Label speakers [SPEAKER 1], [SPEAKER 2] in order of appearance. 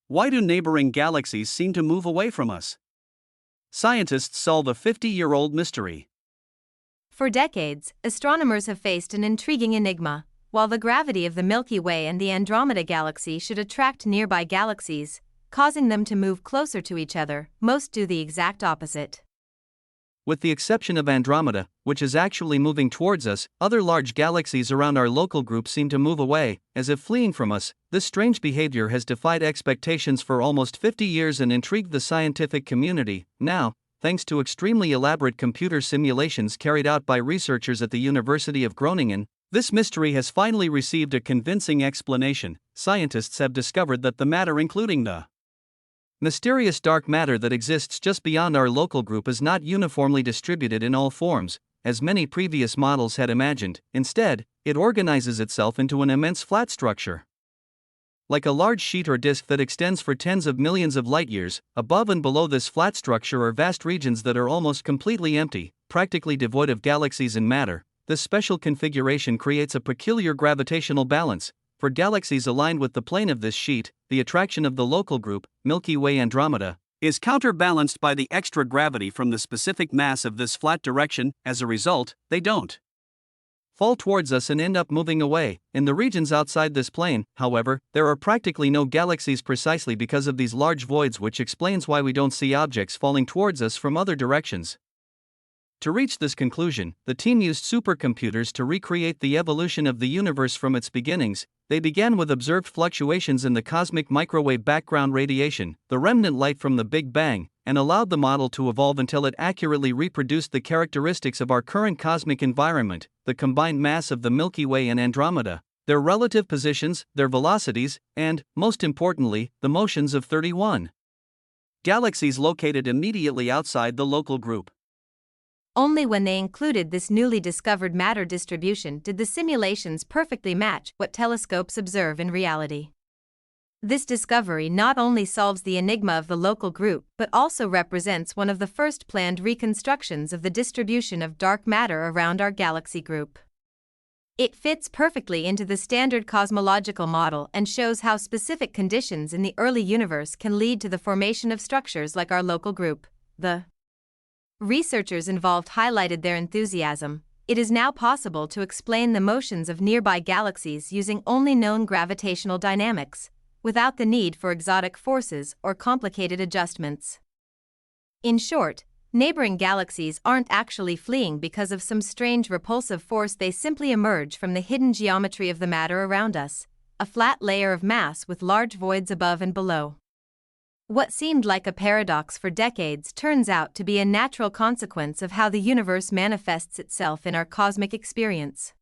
[SPEAKER 1] Why do neighboring galaxies seem to move away from us? Scientists solve a 50-year-old mystery.
[SPEAKER 2] For decades, astronomers have faced an intriguing enigma. While the gravity of the Milky Way and the Andromeda Galaxy should attract nearby galaxies, causing them to move closer to each other, most do the exact opposite.
[SPEAKER 1] With the exception of Andromeda, which is actually moving towards us, other large galaxies around our local group seem to move away, as if fleeing from us. This strange behavior has defied expectations for almost 50 years and intrigued the scientific community. Now, thanks to extremely elaborate computer simulations carried out by researchers at the University of Groningen, this mystery has finally received a convincing explanation. Scientists have discovered that the matter, including the mysterious dark matter that exists just beyond our local group, is not uniformly distributed in all forms, as many previous models had imagined. Instead, it organizes itself into an immense flat structure. Like a large sheet or disk that extends for tens of millions of light-years, above and below this flat structure are vast regions that are almost completely empty, practically devoid of galaxies and matter. This special configuration creates a peculiar gravitational balance. For galaxies aligned with the plane of this sheet, the attraction of the local group, Milky Way Andromeda, is counterbalanced by the extra gravity from the specific mass of this flat direction. As a result, they don't fall towards us and end up moving away. In the regions outside this plane, however, there are practically no galaxies precisely because of these large voids, which explains why we don't see objects falling towards us from other directions. To reach this conclusion, the team used supercomputers to recreate the evolution of the universe from its beginnings. They began with observed fluctuations in the cosmic microwave background radiation, the remnant light from the Big Bang, and allowed the model to evolve until it accurately reproduced the characteristics of our current cosmic environment, the combined mass of the Milky Way and Andromeda, their relative positions, their velocities, and, most importantly, the motions of 31 galaxies located immediately outside the local group.
[SPEAKER 2] Only when they included this newly discovered matter distribution did the simulations perfectly match what telescopes observe in reality. This discovery not only solves the enigma of the local group but also represents one of the first planned reconstructions of the distribution of dark matter around our galaxy group. It fits perfectly into the standard cosmological model and shows how specific conditions in the early universe can lead to the formation of structures like our local group. The researchers involved highlighted their enthusiasm. It is now possible to explain the motions of nearby galaxies using only known gravitational dynamics, without the need for exotic forces or complicated adjustments. In short, neighboring galaxies aren't actually fleeing because of some strange repulsive force, they simply emerge from the hidden geometry of the matter around us, a flat layer of mass with large voids above and below. What seemed like a paradox for decades turns out to be a natural consequence of how the universe manifests itself in our cosmic experience.